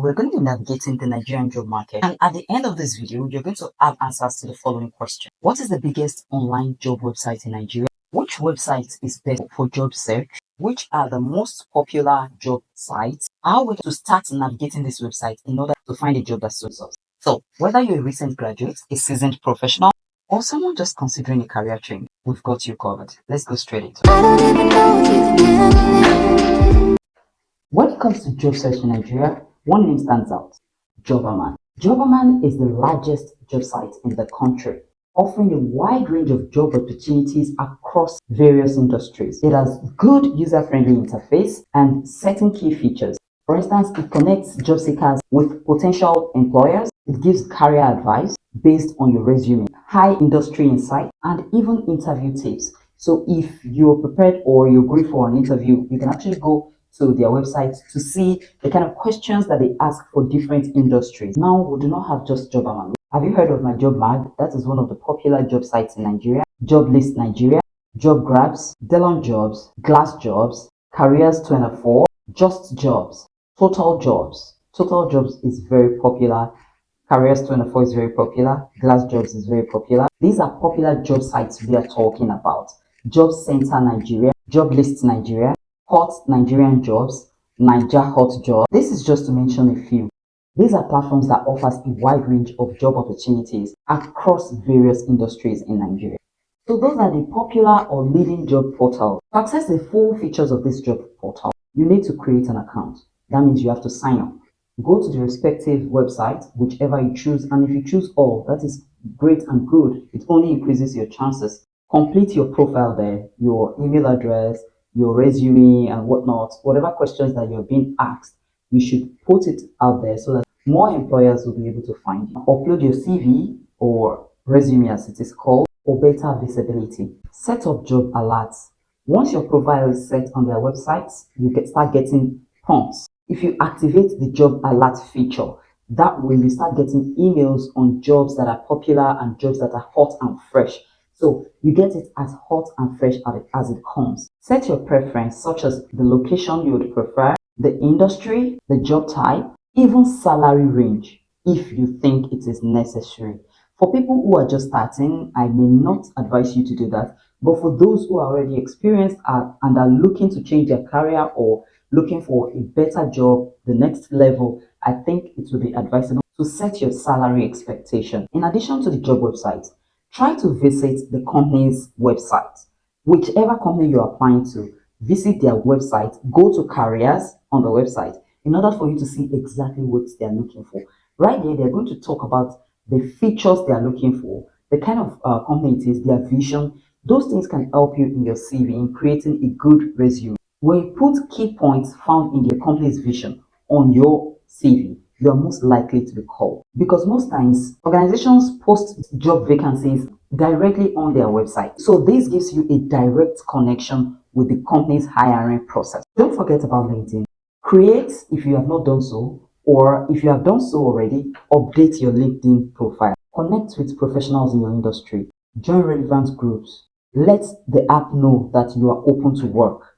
We're going to be navigating the Nigerian job market. And at the end of this video, you're going to have answers to the following question. What is the biggest online job website in Nigeria? Which website is best for job search? Which are the most popular job sites? How we're going to start navigating this website in order to find a job that suits us. So, whether you're a recent graduate, a seasoned professional, or someone just considering a career change, we've got you covered. Let's go straight into it. When it comes to job search in Nigeria, one name stands out: Jobberman. Jobberman is the largest job site in the country, offering a wide range of job opportunities across various industries. It has good user-friendly interface and certain key features. For instance, it connects job seekers with potential employers. It gives career advice based on your resume, high industry insight, and even interview tips. So if you're prepared or you're going for an interview, you can actually go to their website to see the kind of questions that they ask for different industries. Now, we do not have just Jobberman. Have you heard of my job mag? That is one of the popular job sites in Nigeria. Job List Nigeria, Job Grabs, Delon Jobs, Glass Jobs, Careers 24, Just Jobs, Total Jobs. Total Jobs is very popular. Careers 24 is very popular. Glass Jobs is very popular. These are popular job sites we are talking about. Job Center Nigeria, Job List Nigeria, Hot Nigerian Jobs, Niger Hot Jobs. This is just to mention a few. These are platforms that offers a wide range of job opportunities across various industries in Nigeria. So those are the popular or leading job portals. To access the full features of this job portal, you need to create an account. That means you have to sign up. Go to the respective website, whichever you choose, and if you choose all, that is great and good. It only increases your chances. Complete your profile there, your email address, your resume and whatnot, whatever questions that you're being asked, you should put it out there so that more employers will be able to find you. Upload your CV or resume as it is called for better visibility. Set up job alerts. Once your profile is set on their websites, you start getting prompts. If you activate the job alert feature, that way you start getting emails on jobs that are popular and jobs that are hot and fresh. So you get it as hot and fresh as it comes. Set your preference, such as the location you would prefer, the industry, the job type, even salary range, if you think it is necessary. For people who are just starting, I may not advise you to do that. But for those who are already experienced and are looking to change their career or looking for a better job, the next level, I think it will be advisable to set your salary expectation. In addition to the job website, try to visit the company's website. Whichever company you're applying to, visit their website, go to careers on the website in order for you to see exactly what they're looking for. Right there, they're going to talk about the features they're looking for, the kind of company it is, their vision. Those things can help you in your CV in creating a good resume. When you put key points found in the company's vision on your CV, you are most likely to be called. Because most times, organizations post job vacancies directly on their website. So this gives you a direct connection with the company's hiring process. Don't forget about LinkedIn. Create, if you have not done so, or if you have done so already, update your LinkedIn profile. Connect with professionals in your industry. Join relevant groups. Let the app know that you are open to work.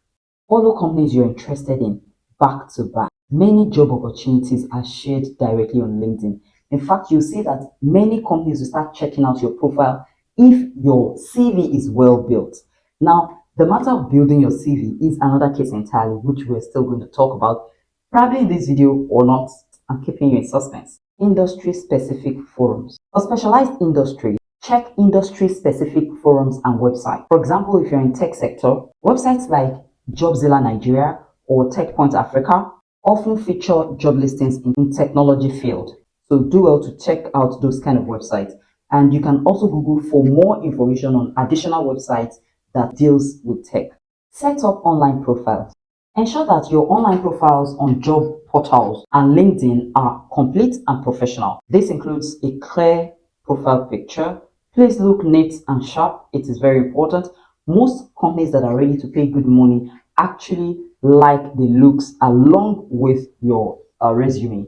Follow companies you're interested in back to back. Many job opportunities are shared directly on LinkedIn. In fact, you'll see that many companies will start checking out your profile if your CV is well built. Now, the matter of building your CV is another case entirely, which we're still going to talk about, probably in this video or not. I'm keeping you in suspense. Industry-specific forums. For specialized industry, check industry-specific forums and websites. For example, if you're in tech sector, websites like Jobzilla Nigeria or TechPoint Africa often feature job listings in technology field. So do well to check out those kind of websites. And you can also Google for more information on additional websites that deals with tech. Set up online profiles. Ensure that your online profiles on job portals and LinkedIn are complete and professional. This includes a clear profile picture. Please look neat and sharp. It is very important. Most companies that are ready to pay good money actually like the looks along with your resume.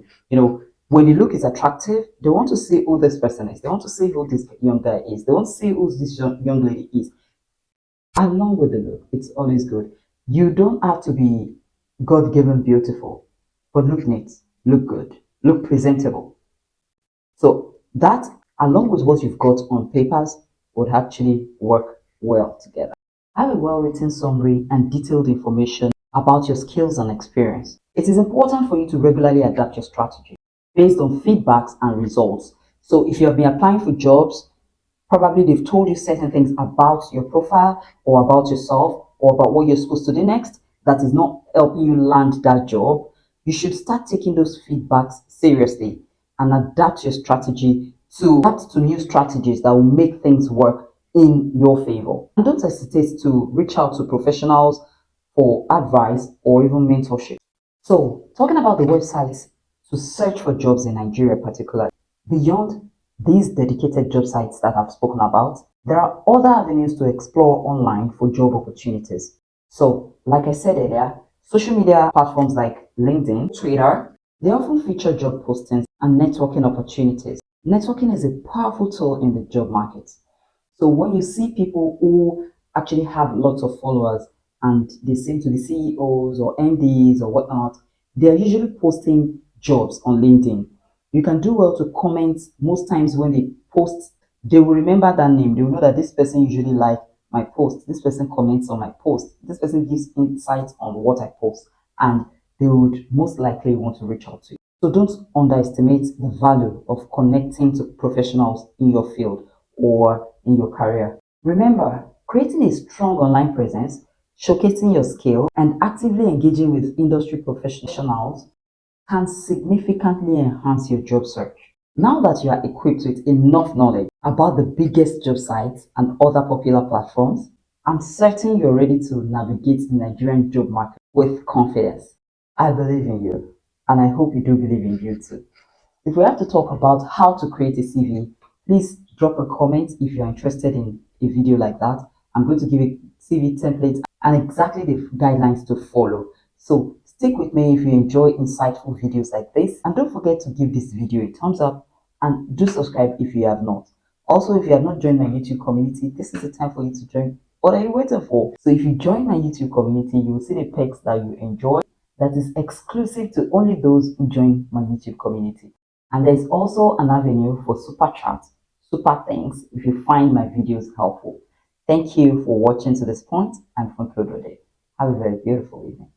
When the look is attractive, they want to see who this person is. They want to see who this young guy is. They want to see who this young lady is. Along with the look, it's always good. You don't have to be God-given beautiful, but look neat. look good, look presentable. So that, along with what you've got on papers, would actually work well together. Have a well-written summary and detailed information about your skills and experience. It is important for you to regularly adapt your strategy based on feedbacks and results. So if you have been applying for jobs, probably they've told you certain things about your profile or about yourself or about what you're supposed to do next that is not helping you land that job. You should start taking those feedbacks seriously and adapt your strategy to adapt to new strategies that will make things work in your favor. And don't hesitate to reach out to professionals for advice or even mentorship. So, talking about the websites to search for jobs in Nigeria, particularly, beyond these dedicated job sites that I've spoken about, there are other avenues to explore online for job opportunities. So, like I said earlier, social media platforms like LinkedIn, Twitter, they often feature job postings and networking opportunities. Networking is a powerful tool in the job market. So when you see people who actually have lots of followers and they seem to be CEOs or MDs or whatnot, they are usually posting jobs on LinkedIn. You can do well to comment most times when they post, they will remember that name. They will know that this person usually like my post, this person comments on my post, this person gives insights on what I post, and they would most likely want to reach out to you. So don't underestimate the value of connecting to professionals in your field or in your career. Remember, creating a strong online presence, showcasing your skill, and actively engaging with industry professionals can significantly enhance your job search. Now that you are equipped with enough knowledge about the biggest job sites and other popular platforms, I'm certain you're ready to navigate the Nigerian job market with confidence. I believe in you, and I hope you do believe in you too. If we have to talk about how to create a CV, please drop a comment if you are interested in a video like that. I'm going to give a CV template and exactly the guidelines to follow. So stick with me if you enjoy insightful videos like this. And don't forget to give this video a thumbs up and do subscribe if you have not. Also, if you have not joined my YouTube community, this is the time for you to join. What are you waiting for? So if you join my YouTube community, you will see the perks that you enjoy that is exclusive to only those who join my YouTube community. And there's also an avenue for super chat, super thanks if you find my videos helpful. Thank you for watching to this point. I'm Conclude Rode. Have a very beautiful evening.